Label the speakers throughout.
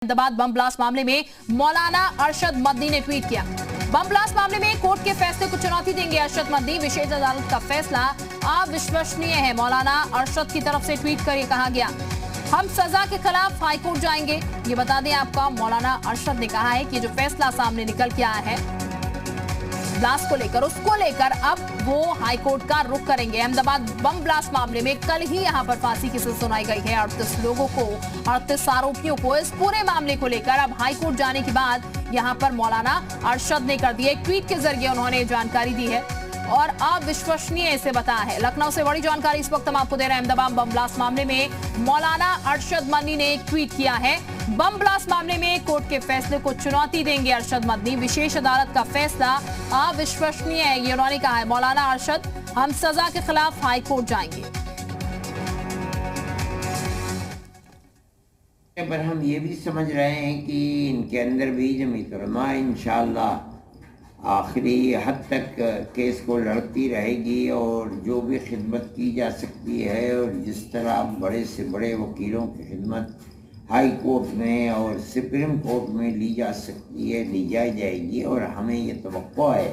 Speaker 1: Ahmedabad bomb blast मामले में मौलाना अरशद मदनी ने ट्वीट किया। बम ब्लास्ट मामले में कोर्ट के फैसले को चुनौती देंगे अरशद मदनी। विशेष अदालत का फैसला अविश्वसनीय है। मौलाना अरशद की तरफ से ट्वीट कर कहा गया, हम सजा के खिलाफ हाईकोर्ट जाएंगे। ये बता दें आपका, मौलाना अरशद ने कहा है कि जो फैसला सामने निकल के आया है ब्लास्ट को लेकर, उसको लेकर अब वो हाईकोर्ट का रुख करेंगे। अहमदाबाद बम ब्लास्ट मामले में कल ही यहां पर फांसी की सजा सुनाई गई है 38 लोगों को, 38 आरोपियों को। इस पूरे मामले को लेकर अब हाईकोर्ट जाने के बाद यहां पर मौलाना अरशद ने कर दिया, एक ट्वीट के जरिए उन्होंने जानकारी दी है और अविश्वसनीय इसे बताया है। लखनऊ से बड़ी जानकारी इस वक्त हम आपको दे रहे हैं। अहमदाबाद बम ब्लास्ट मामले में मौलाना अरशद मदनी ने एक ट्वीट किया है, बम ब्लास्ट मामले में कोर्ट के फैसले को चुनौती देंगे अरशद मदनी। विशेष अदालत का फैसला अविश्वसनीय है, ये उन्होंने कहा है। मौलाना अरशद, हम सजा के खिलाफ हाईकोर्ट जाएंगे।
Speaker 2: पर हम ये भी समझ रहे हैं कि इनके अंदर भी जमीयत उलमा इंशाअल्लाह आखिरी हद तक केस को लड़ती रहेगी और जो भी खिदमत की जा सकती है और जिस तरह बड़े से बड़े वकीलों की खिदमत हाई कोर्ट में और सुप्रीम कोर्ट में ली जा सकती है, ली जाएगी। और हमें ये तवक्को है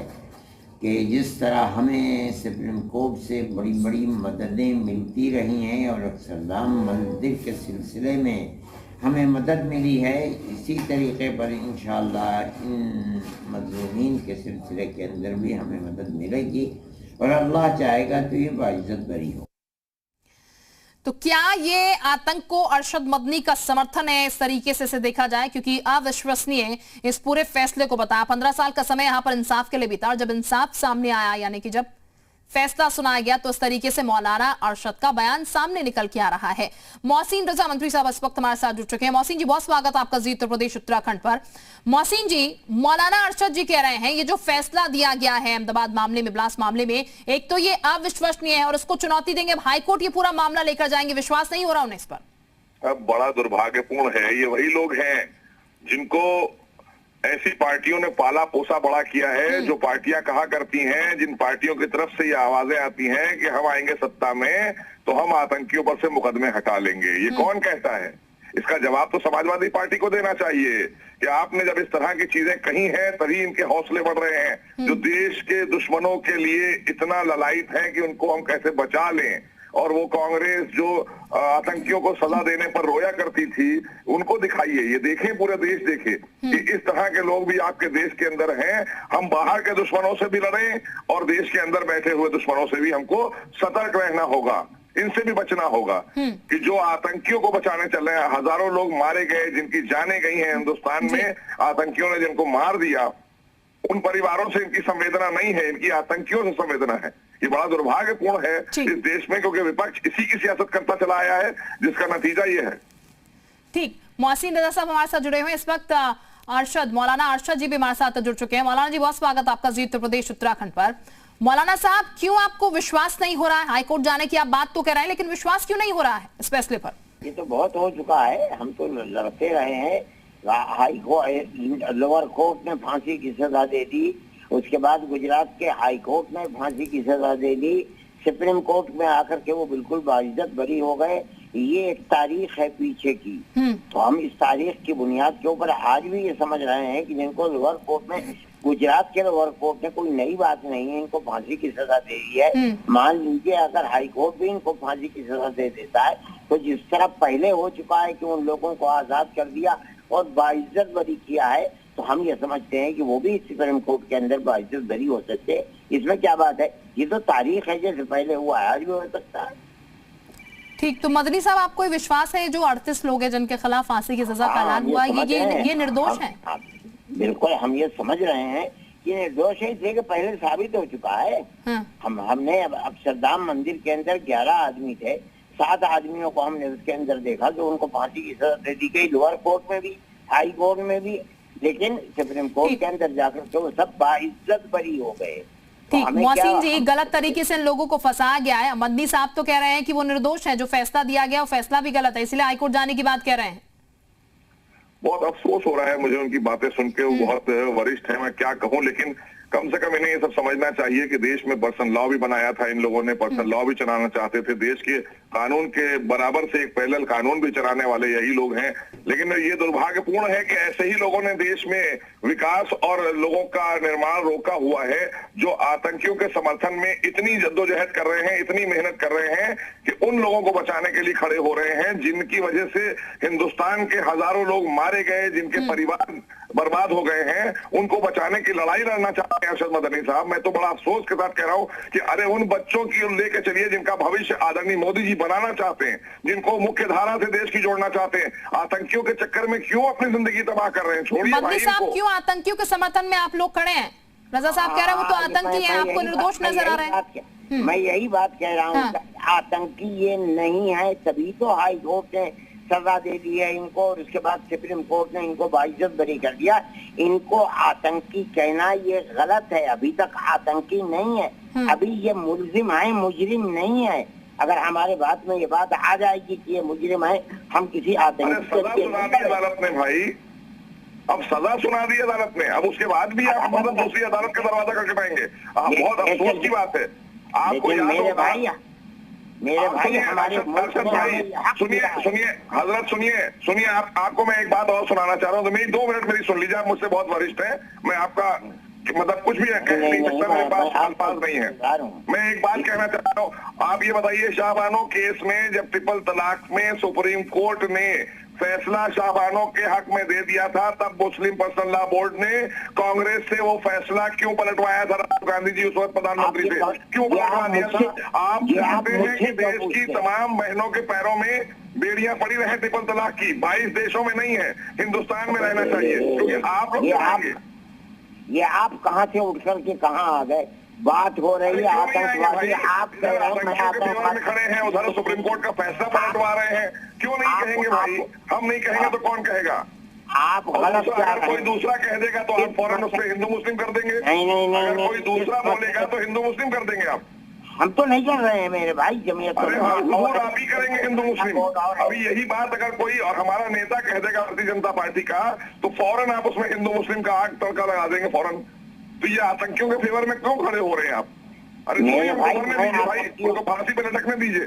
Speaker 2: कि जिस तरह हमें सुप्रीम कोर्ट से बड़ी बड़ी मददें मिलती रही हैं और अक्षरधाम मंदिर के सिलसिले में हमें मदद मिली है, इसी तरीके पर इंशाअल्लाह इन मज़लूमीन के सिलसिले के अंदर भी हमें मदद मिलेगी और अल्लाह चाहेगा तो ये बाइज्जत बरी हो।
Speaker 1: तो क्या ये आतंक को अरशद मदनी का समर्थन है इस तरीके से इसे देखा जाए, क्योंकि अविश्वसनीय इस पूरे फैसले को बताया। 15 साल का समय यहां पर इंसाफ के लिए बीता और जब इंसाफ सामने आया, यानी कि जब फैसला सुनाया गया, तो इस तरीके से मौलाना अरशद का बयान सामने निकल के आ रहा है। मोहसिन रजा मंत्री साहब इस वक्त हमारे साथ जुड़ चुके हैं। मोहसिन जी, बहुत स्वागत आपका जी उत्तर प्रदेश उत्तराखंड पर। मोहसिन जी, मौलाना अरशद जी कह रहे हैं ये जो फैसला दिया गया है अहमदाबाद मामले में, ब्लास्ट मामले में, एक तो ये अविश्वसनीय है और इसको चुनौती देंगे। अब हाईकोर्ट ये पूरा मामला लेकर जाएंगे, विश्वास नहीं हो रहा उन्हें इस पर?
Speaker 3: अब बड़ा दुर्भाग्यपूर्ण है, ये वही लोग हैं जिनको ऐसी पार्टियों ने पाला पोसा बड़ा किया है, जो पार्टियां कहा करती हैं, जिन पार्टियों की तरफ से ये आवाजें आती हैं कि हम आएंगे सत्ता में तो हम आतंकियों पर से मुकदमे हटा लेंगे। ये कौन कहता है? इसका जवाब तो समाजवादी पार्टी को देना चाहिए कि आपने जब इस तरह की चीजें कही हैं तभी इनके हौसले बढ़ रहे हैं। जो देश के दुश्मनों के लिए इतना ललायत हैं कि उनको हम कैसे बचा लें, और वो कांग्रेस जो आतंकियों को सजा देने पर रोया करती थी, उनको दिखाइए, ये देखें, पूरे देश देखे कि इस तरह के लोग भी आपके देश के अंदर हैं। हम बाहर के दुश्मनों से भी लड़ें और देश के अंदर बैठे हुए दुश्मनों से भी हमको सतर्क रहना होगा, इनसे भी बचना होगा कि जो आतंकियों को बचाने चल रहे हैं। हजारों लोग मारे गए, जिनकी जानें गई हैं हिंदुस्तान में, आतंकियों ने जिनको मार दिया, उन परिवारों से इनकी संवेदना नहीं है, इनकी आतंकियों से संवेदना है। ये बड़ा दुर्भाग्यपूर्ण है इस देश में, क्योंकि विपक्ष इसी की सियासत करता चला आया है, जिसका नतीजा ये है।
Speaker 1: ठीक, मोहसिन रजा साहब हमारे साथ जुड़े हुए हैं इस वक्त। अरशद, मौलाना अरशद जी भी हमारे साथ जुड़ चुके हैं। मौलाना जी, बहुत स्वागत आपका जी उत्तर प्रदेश उत्तराखंड पर। मौलाना साहब, क्यों आपको विश्वास नहीं हो रहा है? हाईकोर्ट जाने की आप बात तो कह रहे हैं, लेकिन विश्वास क्यों नहीं हो रहा है इस फैसले पर?
Speaker 4: ये तो बहुत हो चुका है, हम तो लड़ते रहे हैं। हाई कोर्ट, लोअर कोर्ट ने फांसी की सजा दे दी, उसके बाद गुजरात के हाई कोर्ट ने फांसी की सजा दे दी, सुप्रीम कोर्ट में आकर के वो बिल्कुल बाइज्जत बरी हो गए। ये एक तारीख है पीछे की, तो हम इस तारीख की बुनियाद के ऊपर आज भी ये समझ रहे हैं कि जिनको लोअर कोर्ट में, गुजरात के लोअर कोर्ट ने, कोई नई बात नहीं है, इनको फांसी की सजा दे दी है। मान लीजिए अगर हाई कोर्ट भी इनको फांसी की सजा दे देता है, तो जिस तरह पहले हो चुका है कि उन लोगों को आजाद कर दिया और बाइज्जत बरी किया है, तो हम ये समझते हैं कि वो भी सुप्रीम कोर्ट के अंदर बाइज्जत बरी हो सकते हैं। इसमें क्या बात है? ये तो तारीख है, जैसे पहले हुआ है आज भी हो सकता है।
Speaker 1: ठीक, तो मदनी साहब, आपको विश्वास है जो 38 लोग हैं जिनके खिलाफ फांसी की सजा का ऐलान हुआ, ये निर्दोष है?
Speaker 4: बिल्कुल, हम ये समझ रहे हैं कि निर्दोष है, इसलिए कि पहले साबित हो चुका है। हमने अक्षरधाम मंदिर के अंदर 11 आदमी थे, 7 आदमियों को हमने उसके अंदर देखा जो उनको फांसी की सजा दे दी गई, लोअर कोर्ट में भी, हाई कोर्ट में भी, लेकिन सुप्रीम कोर्ट के अंदर जाकर के वो सब बाइज्जत बरी हो गए।
Speaker 1: ठीक, मोहसिन जी, गलत तरीके से इन लोगों को फंसाया गया है। मदनी साहब तो कह रहे हैं कि वो निर्दोष है, जो फैसला दिया गया वो फैसला भी गलत है, इसलिए हाईकोर्ट जाने की बात कह रहे हैं।
Speaker 3: बहुत अफसोस हो रहा है मुझे उनकी बातें सुन के, वो बहुत वरिष्ठ है, मैं क्या कहूँ, लेकिन कम से कम इन्हें ये सब समझना चाहिए कि देश में पर्सन लॉ भी बनाया था इन लोगों ने, पर्सन लॉ भी चलाना चाहते थे, देश के कानून के बराबर से एक पैरेलल कानून भी चलाने वाले यही लोग हैं। लेकिन ये दुर्भाग्यपूर्ण है कि ऐसे ही लोगों ने देश में विकास और लोगों का निर्माण रोका हुआ है, जो आतंकियों के समर्थन में इतनी जद्दोजहद कर रहे हैं, इतनी मेहनत कर रहे हैं कि उन लोगों को बचाने के लिए खड़े हो रहे हैं जिनकी वजह से हिंदुस्तान के हजारों लोग मारे गए, जिनके परिवार बर्बाद हो गए हैं, उनको बचाने की लड़ाई लड़ना चाहते हैं अरशद मदनी साहब। मैं तो बड़ा अफसोस के साथ कह रहा हूं कि अरे उन बच्चों की लेके चलिए जिनका भविष्य आदरणीय मोदी जी बनाना चाहते हैं, जिनको मुख्य धारा से देश की जोड़ना चाहते हैं, आतंकियों के चक्कर में क्यों अपनी जिंदगी तबाह कर रहे हैं? छोड़िए
Speaker 1: मदनी साहब, क्यों आतंकियों के समर्थन में आप लोग खड़े हैं? रजा साहब कह रहे हैं वो तो आतंकी है, आपको निर्दोष नजर आ रहे हैं।
Speaker 4: मैं यही बात कह रहा हूँ, आतंकी ये नहीं है, तभी तो हाई कोर्ट ने सजा दे दी है इनको, और उसके बाद सुप्रीम कोर्ट ने इनको बाइज्जत बरी कर दिया। इनको आतंकी कहना ये गलत है, अभी तक आतंकी नहीं है, अभी ये मुलजिम है, मुजरिम नहीं है। अगर हमारे बात में ये बात आ जाएगी कि ये मुजरिम है, हम किसी आतंकी
Speaker 3: सजा सुना दी अदालत ने भाई, अब सजा सुना दी अदालत ने, अब उसके बाद भी आप मतलब दूसरी अदालत का दरवाजा खटखटाएंगे? बहुत अफसोस की बात है। आपको
Speaker 4: मेरे भाई हमारे
Speaker 3: सुनिए हजरत, सुनिए आपको मैं एक बात और सुनाना चाह रहा हूँ, तो मेरी 2 मिनट मेरी सुन लीजिए। आप मुझसे बहुत वरिष्ठ हैं, मैं आपका मतलब कुछ भी कह नहीं सकता, मेरे पास अल्फाज नहीं है। मैं एक बात कहना चाहता हूँ, आप ये बताइए, शाहबानो केस में जब ट्रिपल तलाक में सुप्रीम कोर्ट ने फैसला शाहबानो के हक में दे दिया था, तब मुस्लिम पर्सनल लॉ बोर्ड ने कांग्रेस से वो फैसला क्यों पलटवाया था? राहुल गांधी जी उस वक्त प्रधानमंत्री थे, क्यों पलटवा दिया था? आप चाहते हैं कि देश की तमाम बहनों के पैरों में बेड़ियां पड़ी रहे ट्रिपल तलाक की? 22 देशों में नहीं है, हिंदुस्तान में रहना चाहिए, क्योंकि आप लोग
Speaker 4: ये आप कहां से उठ करके कहां आ गए? बात हो रही है आतंकवादी, आप कह रहे हैं मैं आतंकवादी
Speaker 3: खड़े हैं, उधर सुप्रीम कोर्ट का फैसला पलटवा रहे हैं, क्यों नहीं कहेंगे भाई? हम नहीं कहेंगे तो कौन कहेगा?
Speaker 4: आप गलत क्या रहे हैं?
Speaker 3: कोई दूसरा कह देगा तो आप फौरन उस पर हिंदू मुस्लिम कर देंगे?
Speaker 4: नहीं,
Speaker 3: अगर कोई दूसरा बोलेगा तो हिंदू मुस्लिम कर देंगे आप?
Speaker 4: हम तो नहीं कर रहे हैं मेरे भाई, जमीयत
Speaker 3: अरे हाँ, और आप ही करेंगे हिंदू मुस्लिम। अभी यही बात अगर कोई और हमारा नेता कह देगा भारतीय जनता पार्टी का, तो फौरन आप उसमें हिंदू मुस्लिम का आग तड़का लगा देंगे फौरन। तो ये आतंकियों के फेवर में क्यों खड़े हो रहे हैं आप? अरे भाई उनको फांसी पे लटकने दीजिए,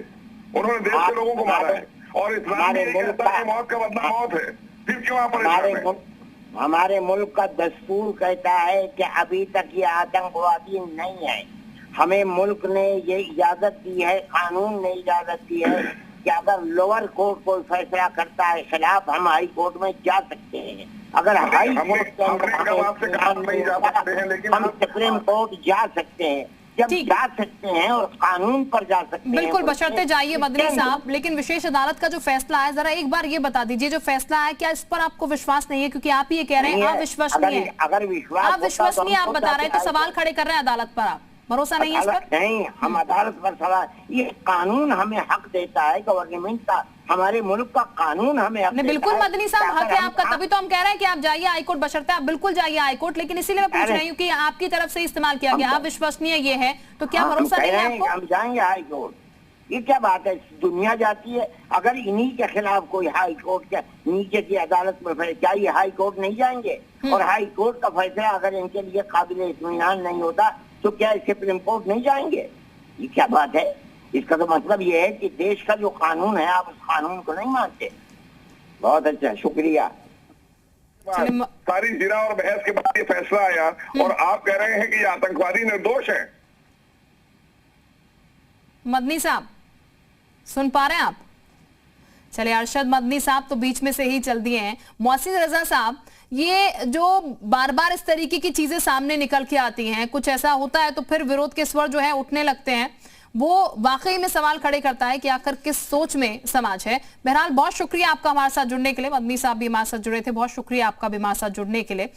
Speaker 3: उन्होंने देश के लोगों को मारा है, और इस्लाम भी कहता है मौत का बदला मौत है, फिर क्यों आप परेशान हैं?
Speaker 4: हमारे मुल्क का दस्तूर कहता है कि अभी तक ये आतंकवादी नहीं है। हमें मुल्क ने ये इजाजत दी है, कानून ने इजाजत दी है कि अगर लोअर कोर्ट कोई फैसला करता है खिलाफ, हम हाई कोर्ट में जा सकते हैं। अगर हाई कोर्ट हम सुप्रीम कोर्ट जा सकते हैं, जब जा सकते हैं और कानून पर जा सकते हैं।
Speaker 1: बिल्कुल, बशर्ते जाइए मदनी साहब, लेकिन विशेष अदालत का जो फैसला है, जरा एक बार ये बता दीजिए, जो फैसला है क्या इस पर आपको विश्वास नहीं है? क्योंकि आप ये कह रहे हैं अविश्वसनीय है।
Speaker 4: अगर विश्वास
Speaker 1: अविश्वसनीय आप बता रहे हैं, तो सवाल खड़े कर रहे हैं अदालत पर, आप भरोसा नहीं है इस पर?
Speaker 4: नहीं, हम अदालत पर सवाल, ये कानून हमें हक देता है, गवर्नमेंट का, हमारे मुल्क का कानून हमें हक देता है।
Speaker 1: बिल्कुल मदनी साहब, हक है आपका, तभी तो हम कह रहे हैं कि आप जाइए हाईकोर्ट, बशर्ते आप बिल्कुल जाइए हाईकोर्ट। लेकिन इसीलिए मैं पूछ रही हूँ कि आपकी तरफ से इस्तेमाल किया गया अविश्वसनीय ये है, तो क्या भरोसा नहीं है आपको?
Speaker 4: हम जाएंगे हाईकोर्ट, ये क्या बात है? दुनिया जाती है, अगर इन्हीं के खिलाफ कोई हाई कोर्ट के नीचे की अदालत में फैसला, क्या ये हाई कोर्ट नहीं जाएंगे? और हाई कोर्ट का फैसला अगर इनके लिए काबिल इत्मीनान नहीं होता, तो क्या सुप्रीम कोर्ट नहीं जाएंगे? ये क्या बात है? इसका तो मतलब ये है कि देश का जो कानून है, आप उस कानून को नहीं मानते। बहुत अच्छा, शुक्रिया।
Speaker 3: सारी जिरा और बहस के बाद ये फैसला आया, और आप कह रहे हैं कि ये आतंकवादी निर्दोष है।
Speaker 1: मदनी साहब सुन पा रहे हैं आप? चलिए, अरशद मदनी साहब तो बीच में से ही चल दिए हैं। मोहसिन रजा साहब, ये जो बार बार इस तरीके की चीजें सामने निकल के आती हैं, कुछ ऐसा होता है तो फिर विरोध के स्वर जो है उठने लगते हैं, वो वाकई में सवाल खड़े करता है कि आखिर किस सोच में समाज है। बहरहाल बहुत शुक्रिया आपका हमारे साथ जुड़ने के लिए। मदनी साहब भी हमारे साथ जुड़े थे, बहुत शुक्रिया आपका भी हमारे साथ जुड़ने के लिए।